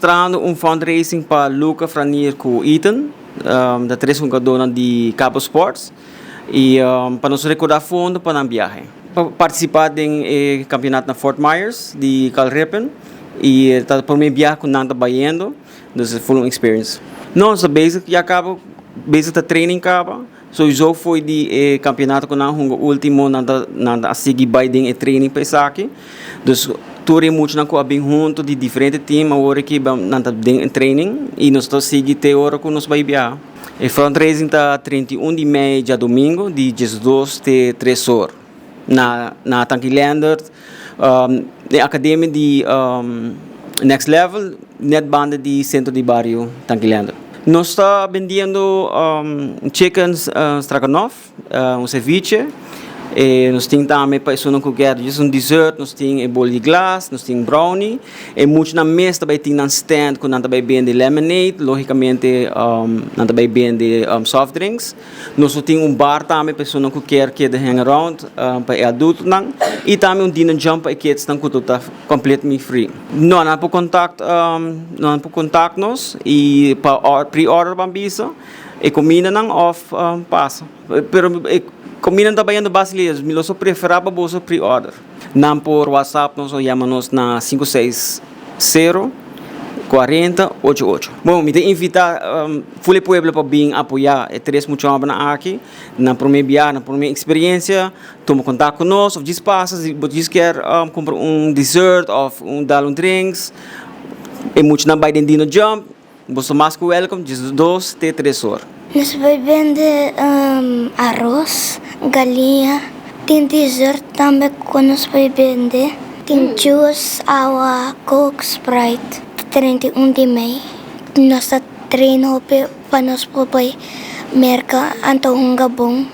Mostrando fundraising para Luca Franier com Ethan, da três jogadores de Cabo Sports, e para nos recordar fundo para a viagem. Participar do campeonato na Fort Myers de Calrepen e para minha viagem com Nanta Baiendo, dus full experience. Não, so basic já acaba, basic da training acaba. So eu fui de campeonato com o último nada a seguir by den training para isso aqui. Dus toerei muito na coa bem junto de diferentes times, agora que nada den training e nós estamos seguindo até hora com nos vai viajar. E fundraising tá 31 de maio de domingo de 12 até 3 horas na Tanquilander, na academia de Next Level, net banda de centro de barrio Tanquilander. Nós estamos vendendo chicken stroganoff, ceviche, e nós temos também para isso não qualquer dessert, nós temos bolo de glass, nós temos brownie, e muito na mesa também tem um stand com nós também vende lemonade, logicamente nós também vende soft drinks. Nós temos bar também para isso não qualquer que hang around para adulto não, e também dinner jump para que estão com tudo completamente free. Não há por contato, nós e para pre-order bambisa e comida não off passa, pero combina também no brasileiro, me lo preferar para você pre-order. Não por WhatsApp, nós chamamos na 560 40 88. Bom, me invitar full pueblo para vir apoiar e três muito na aqui, na primeira viagem, na primeira experiência, toma contato conosco, diz passas, diz quer comprar dessert ou dar drinks, e muito na Biden Dino Jump, você mais que welcome, diz 2 até 3 horas. Nós vai vender arroz, galinha, tem dessert também que nós vai vender, tem juice, água, coke, Sprite, 31 de maio. Nós treinamos para nós poder mercar, então um gabão.